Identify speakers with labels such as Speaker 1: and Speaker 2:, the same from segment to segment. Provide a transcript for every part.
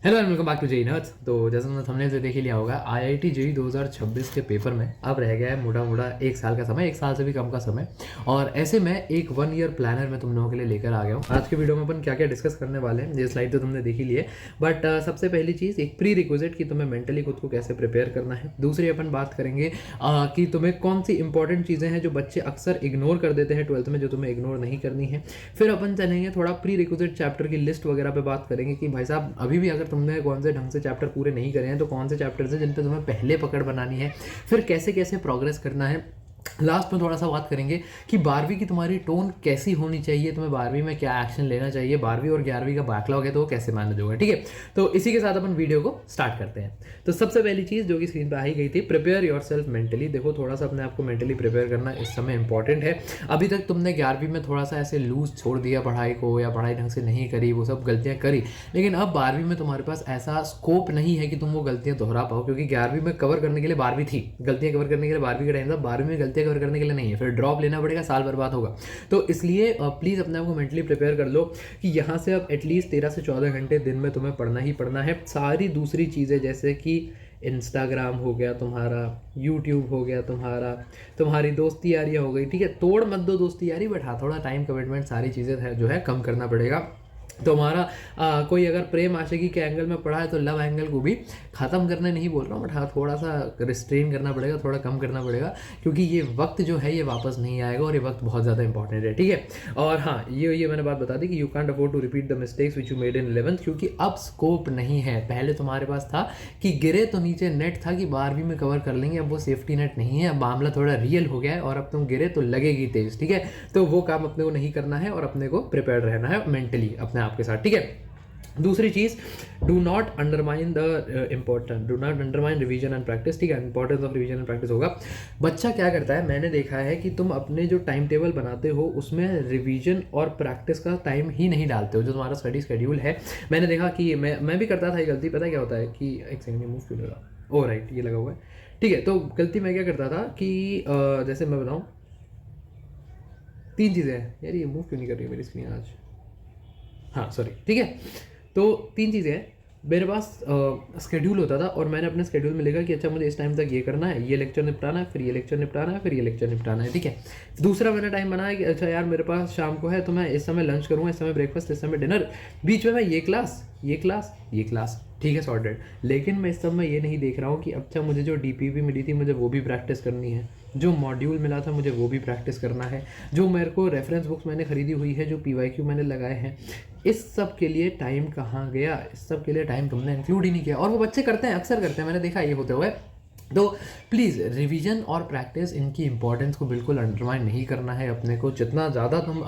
Speaker 1: Hello and welcome back to JEE Nerds. तो जैसे तुमने थंबनेल से देख ही लिया होगा, आईआईटी जेई 2026 के पेपर में अब रह गया है मोटा मोटा एक साल का समय, एक साल से भी कम का समय। और ऐसे में एक 1 ईयर प्लानर मैं तुम लोगों के लिए लेकर आ गया हूँ। आज के वीडियो में अपन क्या क्या डिस्कस करने वाले हैं, ये स्लाइड तो तुमने देख ही ली है। बट सबसे पहली चीज़ एक प्री रिक्विजिट कि तुम्हें मेंटली खुद को कैसे प्रिपेयर करना है। दूसरी अपन बात करेंगे कि तुम्हें कौन सी इंपॉर्टेंट चीज़ें हैं जो बच्चे अक्सर इग्नोर कर देते हैं ट्वेल्थ में, जो तुम्हें इग्नोर नहीं करनी है। फिर अपन चलेंगे थोड़ा प्री रिक्विजिट चैप्टर की लिस्ट वगैरह पे बात करेंगे कि भाई साहब अभी भी अगर तुमने कौन से ढंग से चैप्टर पूरे नहीं करे हैं तो कौन से चैप्टर्स हैं जिन पे तुम्हें पहले पकड़ बनानी है, फिर कैसे कैसे प्रोग्रेस करना है। लास्ट में थोड़ा सा बात करेंगे कि 12वीं की तुम्हारी टोन कैसी होनी चाहिए, तुम्हें 12वीं में क्या एक्शन लेना चाहिए, 12वीं और 11वीं का बैकलॉग है तो वो कैसे मैनेज होगा। ठीक है, तो इसी के साथ अपन वीडियो को स्टार्ट करते हैं। तो सबसे पहली चीज़ जो कि स्क्रीन पे आई गई थी, प्रिपेयर योर सेल्फ मेंटली। देखो थोड़ा सा अपने आप को मेंटली प्रिपेयर करना इस समय इंपॉर्टेंट है। अभी तक तुमने 11वीं में थोड़ा सा ऐसे लूज छोड़ दिया पढ़ाई को, या पढ़ाई ढंग से नहीं करी, वो सब गलतियाँ करी, लेकिन अब 12वीं में तुम्हारे पास ऐसा स्कोप नहीं है कि तुम वो गलतियाँ दोहरा पाओ, क्योंकि 11वीं में कवर करने के लिए 12वीं थी, गलतियाँ कवर करने के लिए 12वीं का टाइम था, 12वीं में गलतियाँ कवर करने के लिए नहीं है। फिर ड्रॉप लेना पड़ेगा, साल बर्बाद होगा। तो इसलिए प्लीज़ अपने आप को मेंटली प्रिपेयर कर लो कि यहाँ से अब एटलीस्ट 13 से 14 घंटे दिन में तुम्हें पढ़ना ही पढ़ना है। सारी दूसरी चीज़ें जैसे कि इंस्टाग्राम हो गया तुम्हारा, यूट्यूब हो गया तुम्हारा, तुम्हारी दोस्ती यारियाँ हो गई, ठीक है, तोड़ मत दो दोस्ती यारी, बट हाँ थोड़ा टाइम कमिटमेंट सारी चीज़ें है जो है कम करना पड़ेगा। तो हमारा कोई अगर प्रेम आशिकी के एंगल में पड़ा है तो लव एंगल को भी ख़त्म करने नहीं बोल रहा हूँ, बट हाँ थोड़ा सा रिस्ट्रेन करना पड़ेगा, थोड़ा कम करना पड़ेगा, क्योंकि ये वक्त जो है ये वापस नहीं आएगा और ये वक्त बहुत ज़्यादा इंपॉर्टेंट है। ठीक है, और हाँ ये मैंने बात बता दी कि you can't afford to repeat the mistakes which you made in 11th, क्योंकि अब स्कोप नहीं है। पहले तुम्हारे पास था कि गिरे तो नीचे नेट था कि 12वीं में कवर कर लेंगे, अब वो सेफ्टी नेट नहीं है, अब मामला थोड़ा रियल हो गया है और अब तुम गिरे तो लगेगी तेज। ठीक है, तो वो काम अपने को नहीं करना है और अपने को प्रिपेयर रहना है मेंटली अपने आप के साथ। ठीक है, दूसरी चीज, do not undermine revision and practice. ठीक है, importance of revision and practice होगा। बच्चा क्या करता है, मैंने देखा है कि तुम अपने जो टाइम टेबल बनाते हो उसमें रिवीजन और प्रैक्टिस का टाइम ही नहीं डालते हो, जो तुम्हारा स्टडी शेड्यूल है। मैंने देखा कि मैं भी करता था ये गलती। पता क्या होता है कि एक सेकंड मूव क्यों लगा, ओ राइट ये लगा हुआ है। ठीक है, तो गलती मैं क्या करता था कि जैसे मैं बताऊँ, 3 चीज़ें हैं यार, ये मूव क्यों नहीं कर रही है मेरी स्क्रीन आज, हाँ सॉरी। ठीक है, तो 3 चीज़ें हैं। मेरे पास स्केड्यूल होता था और मैंने अपने स्केड्यूल में लिखा कि अच्छा मुझे इस टाइम तक ये करना है, ये लेक्चर निपटाना है, फिर ये लेक्चर निपटाना है, फिर ये लेक्चर निपटाना है। ठीक है, दूसरा मैंने टाइम बनाया कि अच्छा यार मेरे पास शाम को है तो मैं इस समय लंच करूँगा, इस समय ब्रेकफास्ट, इस समय डिनर, बीच में मैं ये क्लास ये क्लास ये क्लास, ठीक है सॉर्टेड। लेकिन मैं इस समय ये नहीं देख रहा हूँ कि अच्छा मुझे जो डीपीपी मिली थी मुझे वो भी प्रैक्टिस करनी है, जो मॉड्यूल मिला था मुझे वो भी प्रैक्टिस करना है, जो मेरे को रेफरेंस बुक्स मैंने खरीदी हुई है, जो पीवाईक्यू मैंने लगाए हैं, इस सब के लिए टाइम कहाँ गया, इस सब के लिए टाइम तुमने इंक्लूड ही नहीं किया। और वो बच्चे करते हैं, अक्सर करते हैं, मैंने देखा ये होते हुए। तो प्लीज़ रिवीजन और प्रैक्टिस इनकी इंपॉर्टेंस को बिल्कुल अंडरमाइन नहीं करना है अपने को। जितना ज़्यादा तुम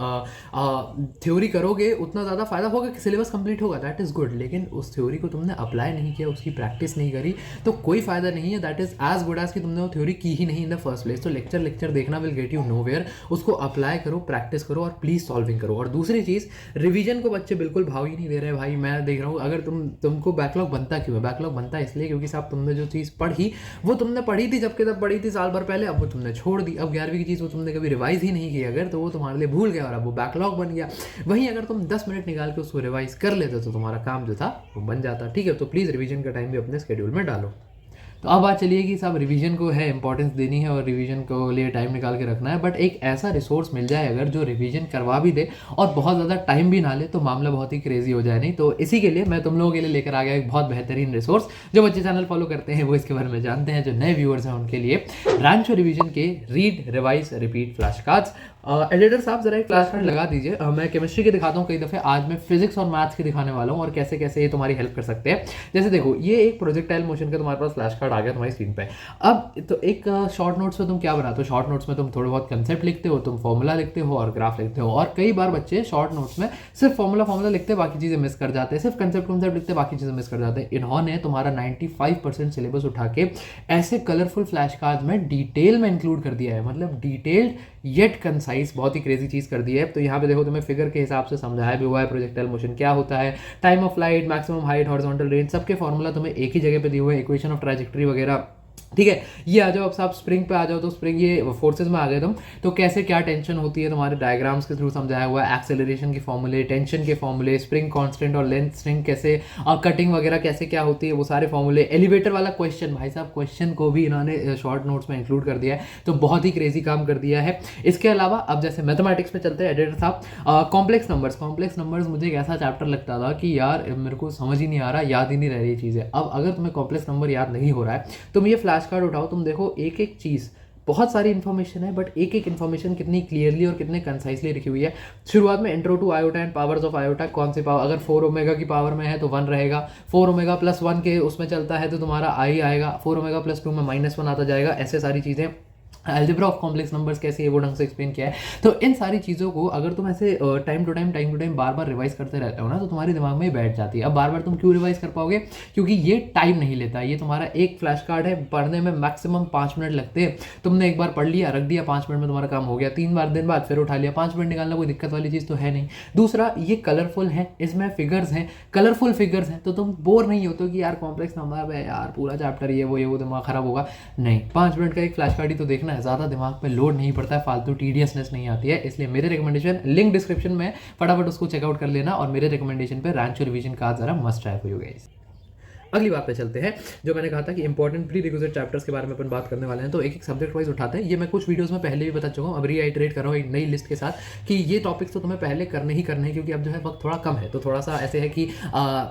Speaker 1: थ्योरी करोगे उतना ज़्यादा फ़ायदा होगा कि सिलेबस कंप्लीट होगा, दैट इज़ गुड, लेकिन उस थ्योरी को तुमने अप्लाई नहीं किया, उसकी प्रैक्टिस नहीं करी तो कोई फ़ायदा नहीं है। That is as good as कि तुमने वो थ्योरी की ही नहीं इन द फर्स्ट प्लेस। तो लेक्चर देखना विल गेट यू नोवेयर, उसको अप्लाई करो, प्रैक्टिस करो और प्लीज़ सॉल्विंग करो। और दूसरी चीज़, रिवीजन को बच्चे बिल्कुल भाव ही नहीं दे रहे भाई। मैं देख रहा हूँ, अगर तुमको बैकलॉग बनता क्यों है? बैकलॉग बनता है इसलिए क्योंकि साहब तुमने जो चीज़ पढ़ी वो तुमने पढ़ी थी जबकि तब पढ़ी थी साल भर पहले, अब वो तुमने छोड़ दी। अब 11वीं की चीज़ वो तुमने कभी रिवाइज ही नहीं की अगर, तो वो तुम्हारे लिए भूल गया और अब वो बैकलॉग बन गया। वहीं अगर तुम 10 मिनट निकाल के उसको रिवाइज कर लेते तो तुम्हारा काम जो था वो बन जाता। ठीक है, तो प्लीज़ रिवीजन का टाइम भी अपने स्केड्यूल में डालो। तो अब बात चलिए कि साहब रिवीजन को है इंपॉर्टेंस देनी है और रिवीजन को लिए टाइम निकाल के रखना है, बट एक ऐसा रिसोर्स मिल जाए अगर जो रिवीजन करवा भी दे और बहुत ज़्यादा टाइम भी ना ले तो मामला बहुत ही क्रेजी हो जाए। नहीं तो इसी के लिए मैं तुम लोगों के लिए लेकर आ गया एक बहुत बेहतरीन रिसोर्स। जो बच्चे चैनल फॉलो करते हैं वो इसके बारे में जानते हैं, जो नए व्यूअर्स हैं उनके लिए रैंचो रिवीजन के read revise repeat flash cards. Editor साहब जरा एक फ्लैश कार्ड लगा दीजिए। मैं केमिस्ट्री के दिखाता हूँ कई दफ़े, आज मैं फिजिक्स और मैथ्स के दिखाने वाला हूँ और कैसे कैसे ये तुम्हारी हेल्प कर सकते हैं। जैसे देखो, ये एक प्रोजेक्टाइल मोशन का तुम्हारे पास फ्लैश कार्ड आ गया तुम्हारी स्क्रीन पे। अब तो एक शॉर्ट नोट्स में तुम क्या बनाते हो, शॉर्ट नोट्स में तुम थोड़े बहुत कंसेप्ट लिखते हो, तुम फॉर्मूला लिखते हो और ग्राफ लिखते हो। और कई बार बच्चे शॉर्ट नोट्स में सिर्फ फॉर्मूला लिखते बाकी चीज़ें मिस कर जाते हैं, सिर्फ कंसेप्ट लिखते बाकी चीज़ें मिस कर जाते हैं। इन्होंने तुम्हारा 95% सिलेबस उठा के ऐसे कलरफुल फ्लैश कार्ड में डिटेल में इंक्लूड कर दिया है, मतलब डिटेल्ड येट कंसाइज, बहुत ही क्रेजी चीज़ कर दी है। तो यहाँ पे देखो तुम्हें फिगर के हिसाब से समझाया भी हुआ है प्रोजेक्टाइल मोशन क्या होता है, time of flight, maximum height, horizontal range, सबके फॉर्मूला तुम्हें एक ही जगह पे दिए हुए हैं, इक्वेशन ऑफ ट्रैजेक्टरी वगैरह ठीक है। ये आ जाओ, अब आप स्प्रिंग पे आ जाओ, तो स्प्रिंग ये फोर्सेज में आ गए तुम, तो कैसे क्या टेंशन होती है तुम्हारे डायग्राम्स के थ्रू समझाया हुआ है, एक्सेलरेशन के फॉर्मूले, टेंशन के फॉर्मूले, स्प्रिंग कांस्टेंट और लेंथ स्प्रिंग कैसे, और कटिंग वगैरह कैसे क्या होती है वो सारे फॉर्मूले। एलिवेटर वाला क्वेश्चन, भाई साहब क्वेश्चन को भी इन्होंने शॉर्ट नोट्स में इंक्लूड कर दिया है, तो बहुत ही क्रेजी काम कर दिया है। इसके अलावा अब जैसे मैथमेटिक्स में चलते हैं एडिटर साहब, कॉम्प्लेक्स नंबर्स मुझे एक ऐसा चैप्टर लगता था कि यार मेरे को समझ ही नहीं आ रहा, याद ही नहीं रह रही चीज़ें। अब अगर तुम्हें कॉम्प्लेक्स नंबर याद नहीं हो रहा है, तुम ये फ्लैश कार्ड उठाओ, तुम देखो एक एक चीज़, बहुत सारी इन्फॉर्मेशन है, बट एक एक इन्फॉर्मेशन कितनी क्लियरली और कितने कंसाइसली लिखी हुई है। शुरुआत में intro to iota and powers of iota, कौन सी पावर, अगर 4 ओमेगा की पावर में है तो 1 रहेगा, 4 ओमेगा प्लस 1 के उसमें चलता है तो तुम्हारा आई आएगा, 4 ओमेगा प्लस 2 में -1 आता जाएगा, ऐसे सारी चीज़ें। अलजेब्रा ऑफ कॉम्प्लेक्स नंबर्स कैसे है वो ढंग से एक्सप्लेन किया है। तो इन सारी चीज़ों को अगर तुम ऐसे टाइम टू टाइम बार बार रिवाइज करते रहते हो ना, तो तुम्हारे दिमाग में बैठ जाती है। अब बार बार तुम क्यों रिवाइज कर पाओगे, क्योंकि ये टाइम नहीं लेता। ये तुम्हारा एक फ्लैश कार्ड है, पढ़ने में मैक्सिमम 5 मिनट लगते हैं। तुमने एक बार पढ़ लिया, रख दिया, 5 मिनट में तुम्हारा काम हो गया। 3 बार दिन बाद फिर उठा लिया, 5 मिनट निकालना कोई दिक्कत वाली चीज़ तो है नहीं। दूसरा, ये कलरफुल है, इसमें फिगर्स हैं, कलरफुल फिगर्स हैं, तो तुम बोर नहीं होते कि यार कॉम्प्लेक्स नंबर है यार, पूरा चैप्टर ये वो दिमाग खराब होगा। नहीं, 5 मिनट का एक फ्लैश कार्ड ही तो देखना है, ज़्यादा दिमाग पे लोड नहीं पड़ता है, फालतू टीडियसनेस नहीं आती है। इसलिए मेरे रिकमेंडेशन, लिंक डिस्क्रिप्शन में, फटाफट उसको चेकआउट कर लेना, और मेरे रिकमेंडेशन पे रैंचो रिवीजन का जरा must try for you guys. अगली बात पे चलते हैं, जो मैंने कहा था कि इंपॉर्टेंट प्री रिक्विजिट चैप्टर्स के बारे में अपन बात करने वाले हैं, तो एक एक सब्जेक्ट वाइज उठाते हैं। ये मैं कुछ वीडियोस में पहले भी बता चुका हूँ, अब रीआइटरेट कर रहा हूँ एक नई लिस्ट के साथ कि ये टॉपिक्स तो तुम्हें पहले करने ही करने हैं, क्योंकि अब जो है वक्त थोड़ा कम है, तो थोड़ा सा ऐसे है कि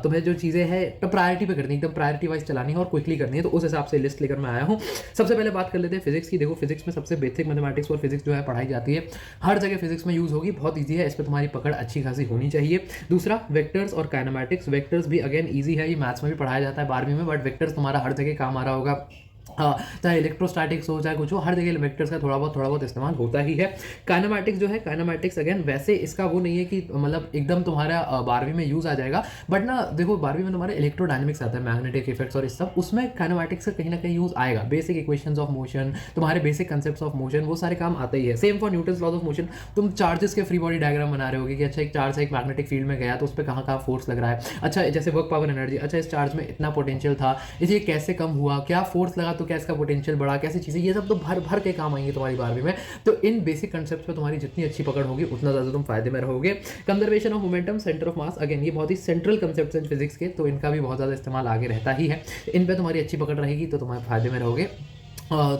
Speaker 1: तुम्हें जो चीज़ें हैं तो प्रायोरिटी पे करनी है, एकदम प्रायोरिटी वाइज चलानी है और क्विकली करनी है, तो उस हिसाब से लिस्ट लेकर मैं आया हूँ। सबसे पहले बात कर लेते हैं फिजिक्स की। देखो, फिजिक्स में सबसे बेसिक मैथमेटिक्स और फिजिक्स जो है पढ़ाई जाती है, हर जगह फिजिक्स में यूज़ होगी, बहुत ईजी है, इस पर तुम्हारी पकड़ अच्छी खासी होनी चाहिए। दूसरा, वेक्टर्स और काइनेमैटिक्स। वेक्टर्स भी अगेन ईजी है, ये मैथ्स में भी पढ़ाया जाता है 12वीं में, बट वेक्टर्स तुम्हारा हर जगह काम आ रहा होगा। हाँ, चाहे इलेक्ट्रोस्टैटिक्स हो चाहे कुछ हो, हर जगह वेक्टर्स का थोड़ा बहुत इस्तेमाल होता ही है। काइनेमैटिक्स जो है, काइनेमैटिक्स अगेन वैसे इसका वो नहीं है कि मतलब एकदम तुम्हारा 12वीं में यूज़ आ जाएगा, बट ना देखो 12वीं में तुम्हारे इलेक्ट्रोडायनेमिक्स आता है, मैग्नेटिक इफेक्ट्स और इस सब, उसमें काइनेमैटिक्स का कहीं ना कहीं यूज़ आएगा। बेसिक इक्वेशंस ऑफ मोशन, तुम्हारे बेसिक कंसेप्ट्स ऑफ मोशन, वो सारे काम आते ही है। Same for Newton's laws of motion. तुम चार्जेस के फ्री बॉडी डायग्राम बना रहे होगे कि अच्छा एक चार्ज एक मैग्नेटिक फील्ड में गया तो उस पर कहाँ कहाँ फोर्स लग रहा है, अच्छा जैसे वर्क पावर एनर्जी, अच्छा इस चार्ज में इतना पोटेंशियल था, इसे कैसे कम हुआ, क्या फोर्स लगा तो क्या इसका पोटेंशियल बढ़ा, कैसी चीज़ें, ये सब तो भर भर के काम आएंगे तुम्हारी 12वीं में। तो इन बेसिक कंसेप्ट पे तुम्हारी जितनी अच्छी पकड़ होगी उतना ज़्यादा तुम फायदे में रहोगे। Conservation of momentum, centre of mass, again ये बहुत ही सेंट्रल कंसेप्ट हैं फिजिक्स के, तो इनका भी बहुत ज़्यादा इस्तेमाल आगे रहता ही है। इन पे तुम्हारी अच्छी पकड़ रहेगी तो तुम्हारे फायदे में रहोगे।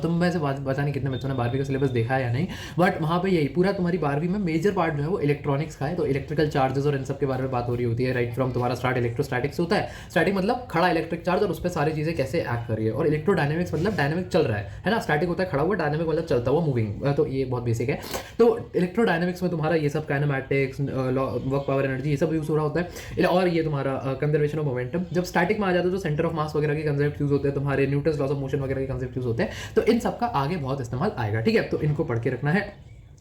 Speaker 1: तुम वैसे पता नहीं कितने बच्चों ने 12वीं का सिलेबस देखा है या नहीं, बट वहाँ पे यही पूरा तुम्हारी 12वीं में मेजर पार्ट जो है वो इलेक्ट्रॉनिक्स का है, तो इलेक्ट्रिकल चार्जेस और इन सब के बारे में बात हो रही होती है। राइट फ्रॉम तुम्हारा स्टार्ट इलेक्ट्रोस्टैटिक्स होता है, स्टैटिक मतलब खड़ा इलेक्ट्रिक चार्ज और उस पर सारी चीज़ें कैसे एक्ट कर रही है, और इलेक्ट्रोडायनेमिक्स मतलब डायनेमिक चल रहा है ना, स्टैटिक होता है खड़ा हुआ, डायनेमिक मतलब चलता हुआ मूविंग, तो ये बहुत बेसिक है। तो इलेक्ट्रोडायनेमिक्स में तुम्हारा ये सब काइनेमैटिक्स, वर्क पावर एनर्जी, ये सब यूज़ हो रहा होता है। और ये तुम्हारा कंजर्वेशन ऑफ मोमेंटम। जब स्टैटिक में आ जाता है तो सेंटर ऑफ मास वगैरह के कंसेप्ट यूज होते हैं, तुम्हारे न्यूटन्स लॉज ऑफ मोशन वगैरह के कंसेप्ट यूज होते हैं, तो इन सब का आगे बहुत इस्तेमाल आएगा। ठीक है, तो इनको पढ़ के रखना है।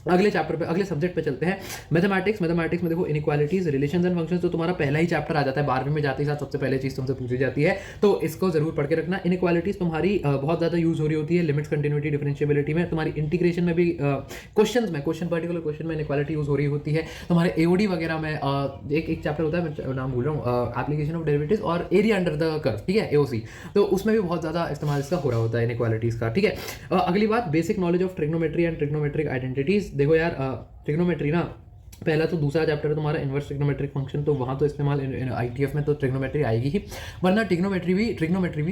Speaker 1: अगले चैप्टर पे, अगले सब्जेक्ट पे चलते हैं, मैथमेटिक्स। मैथमेटिक्स में देखो इनइक्वालिटीज, रिलेशंस एंड फंक्शंस, तो तुम्हारा पहला ही चैप्टर आ जाता है 12वीं में जाते ही साथ, सबसे पहले चीज तुमसे पूछी जाती है, तो इसको जरूर पढ़ के रखना। इनइक्वालिटीज तुम्हारी बहुत ज़्यादा यूज हो रही होती है, लिमिट्स, कंटिन्यूटी, डिफरेंशिएबिलिटी में, तुम्हारी इंटीग्रेशन में भी, क्वेश्चन पर्टिकुलर क्वेश्चन में इनइक्वालिटी यूज हो रही होती है, तुम्हारे एओडी वगैरह में एक चैप्टर होता है, मैं नाम भूल रहा हूँ, एप्लीकेशन ऑफ डेरिवेटिव्स और एरिया अंडर द कर्व, ठीक है, एओसी, तो उसमें भी बहुत ज़्यादा इस्तेमाल इसका हो रहा होता है इनइक्वालिटीज का। ठीक है, अगली बात, basic knowledge of trigonometry and trigonometric identities. देखो यार, ट्रिग्नोमेट्री ना, पहला तो दूसरा चैप्टर है तुम्हारा इन्वर्स ट्रिग्नोमेट्रिक फंक्शन, तो वहाँ तो इस्तेमाल आईटीएफ में तो ट्रिग्नोमेट्री आएगी ही, वरना ट्रिग्नोमेट्री भी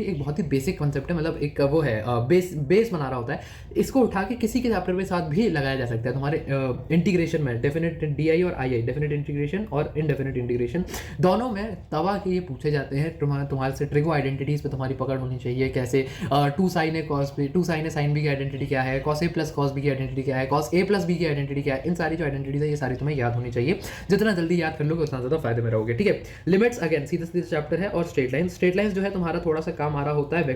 Speaker 1: एक बहुत ही बेसिक कंसेप्ट है, मतलब एक वो है बेस बना रहा होता है, इसको उठा के किसी के चैप्टर के साथ भी लगाया जा सकता है। तुम्हारे इंटीग्रेशन में डेफिनेट डीआई और आई, डेफिनेट इंटीग्रेशन और इनडेफिनेट इंटीग्रेशन, दोनों में तवा के ये पूछे जाते हैं। तुम्हारे से ट्रिगो आइडेंटिटीज पे तुम्हारी पकड़ होनी चाहिए, कैसे 2 sin a cos b, 2 sin a sin b की आइडेंटिटी क्या है, cos a plus cos b की आइडेंटिटी क्या है, cos a प्लस b की आइडेंटिटी क्या है, इन सारी जो आइडेंटिटीज है ये सारी तुम्हें याद होनी चाहिए। जितना जल्दी याद कर लोगे उतना ज़्यादा फायदे में रहोगे। ठीक है, लिमिट्स अगेन सीधा चैप्टर है, और स्ट्रेट लाइंस जो है तुम्हारा थोड़ा सा काम आ रहा होता है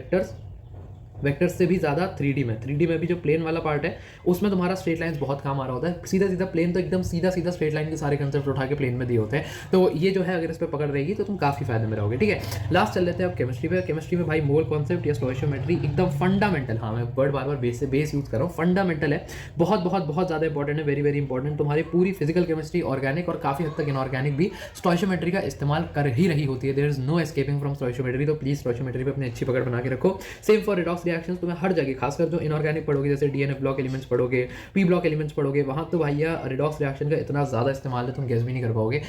Speaker 1: वेक्टर्स से भी ज़्यादा 3D में भी जो प्लेन वाला पार्ट है उसमें तुम्हारा स्ट्रेट लाइंस बहुत काम आ रहा होता है। सीधा प्लेन तो एकदम सीधा स्ट्रेट लाइन के सारे कंसेप्ट उठा के प्लेन में दिए होते हैं, तो ये जो है अगर इस पर पकड़ रहेगी तो तुम काफ़ी फायदे में रहोगे। ठीक है, लास्ट चल लेते हैं अब केमिस्ट्री पे। केमिस्ट्री में भाई मोल कॉन्सेप्ट या स्टोइशियोमेट्री एकदम फंडामेंटल, हाँ मैं वर्ड बार बेस यूज़ कर रहा हूँ, फंडामेंटल है, बहुत ज़्यादा इंपॉर्टेंट है, वेरी इंपॉर्टेंट। तुम्हारी पूरी फिजिकल केमिस्ट्री, ऑर्गेनिक और काफ़ी हद तक इनऑर्गेनिक भी स्टोइशियोमेट्री का इस्तेमाल कर ही रही होती है। There is no escaping from stoichiometry, तो प्लीज़ स्टोइशियोमेट्री पे अपनी अच्छी पकड़ बना के रखो। सेम फॉर रिडॉक्स रिएक्शंस तुम्हें हर जगह, खासकर जो इनऑर्गेनिक पढ़ोगे जैसे डीएनए ब्लॉक एलिमेंट्स पढ़ोगे, पी ब्लॉक एलिमेंट्स पढ़ोगे, वहाँ तो भैया रिडॉक्स रिएक्शन का इतना ज़्यादा इस्तेमाल है तुम गेस भी नहीं कर पाओगे।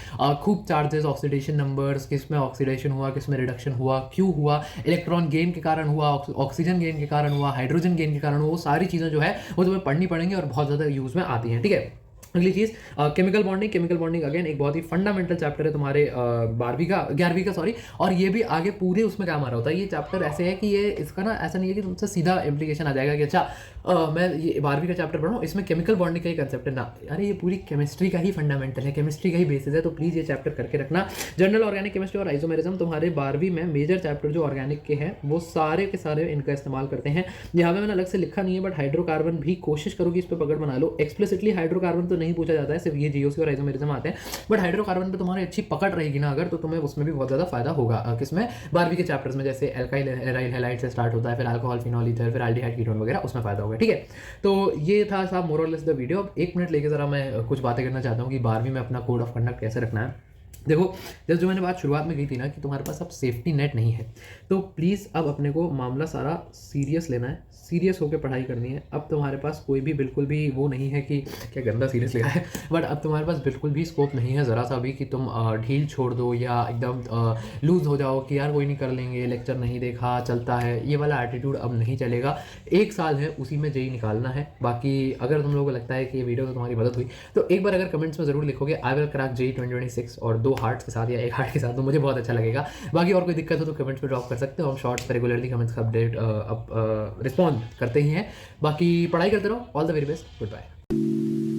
Speaker 1: खूब चार्जेस, ऑक्सीडेशन नंबर्स, किस में ऑक्सीडेशन हुआ, किस में रिडक्शन हुआ, क्यों हुआ, इलेक्ट्रॉन गेन के कारण हुआ, ऑक्सीजन गेन के कारण हुआ, हाइड्रोजन गेन के कारण हुआ, वो सारी चीज़ें जो है वो तुम्हें पढ़नी पड़ेंगी और बहुत ज़्यादा यूज़ में आती हैं, ठीक है। अगली चीज़ chemical bonding. Chemical bonding again एक बहुत ही फंडामेंटल चैप्टर है तुम्हारे 11वीं का सॉरी, और ये भी आगे पूरे उसमें काम आ रहा होता है। ये चैप्टर ऐसे है कि ये इसका ना ऐसा नहीं है कि तुमसे सीधा इम्प्लीकेशन आ जाएगा कि अच्छा मैं ये 12वीं का चैप्टर पढ़ रहा हूँ, इसमें केमिकल बॉन्डिंग का ही कंसेप्ट है ना, अरे ये पूरी केमिस्ट्री का ही फंडामेंटल है, केमिस्ट्री का ही बेसिस है, तो प्लीज़ ये चैप्टर करके रखना। जनरल ऑर्गेनिक केमिस्ट्री और आइसोमेरिज्म तुम्हारे 12वीं में मेजर चैप्टर जो ऑर्गेनिक के हैं वो सारे के सारे इनका इस्तेमाल करते हैं। यहाँ पे मैंने अलग से लिखा नहीं है, बट हाइड्रोकार्बन भी कोशिश करो कि इस पर पकड़ बना लो। एक्सप्लिसिटली हाइड्रोकार्बन तो नहीं पूछा जाता है, सिर्फ ये जीओसी और आइसोमेरिज्म आते हैं, बट हाइड्रोकार्बन पे तुम्हारी अच्छी पकड़ रहेगी ना अगर, तो तुम्हें उसमें भी बहुत ज़्यादा फायदा होगा। किसमें? 12वीं के चैप्टर्स में, जैसे एल्काइल हैलाइड से स्टार्ट होता है, फिर अल्कोहल, फिनॉल, ईथर, फिर एल्डिहाइड, कीटोन वगैरह, उसमें फायदा होगा, ठीक है। तो ये था साहब मोर और लेस द वीडियो। अब 1 मिनट लेके ज़रा मैं कुछ बातें करना चाहता हूँ कि 12वीं में अपना कोड ऑफ कंडक्ट कैसे रखना है। देखो, जब जो मैंने बात शुरुआत में की थी ना कि तुम्हारे पास अब सेफ्टी नेट नहीं है, तो प्लीज़ अब अपने को मामला सारा सीरियस लेना है, सीरियस होकर पढ़ाई करनी है। अब तुम्हारे पास कोई भी बिल्कुल भी वो नहीं है कि क्या गंदा सीरियस लिखा है, बट अब तुम्हारे पास बिल्कुल भी स्कोप नहीं है ज़रा सा भी कि तुम ढील छोड़ दो या एकदम लूज़ हो जाओ कि यार कोई नहीं कर लेंगे, लेक्चर नहीं देखा चलता है, ये वाला एटीट्यूड अब नहीं चलेगा। 1 साल है, उसी में जेई निकालना है। बाकी अगर तुम लोगों को लगता है कि ये वीडियो तो तुम्हारी मदद हुई, तो एक बार अगर कमेंट्स में ज़रूर लिखोगे आई विल क्रैक जेई 2026 और 2 हार्ट्स के साथ या 1 हार्ट के साथ, तो मुझे बहुत अच्छा लगेगा। बाकी और कोई दिक्कत हो तो कमेंट्स में ड्रॉप कर सकते हो, हम शॉर्ट्स पर रेगुलरली कमेंट्स का अपडेट रिस्पॉन्ड करते ही हैं। बाकी पढ़ाई करते रहो, all the very best, good bye.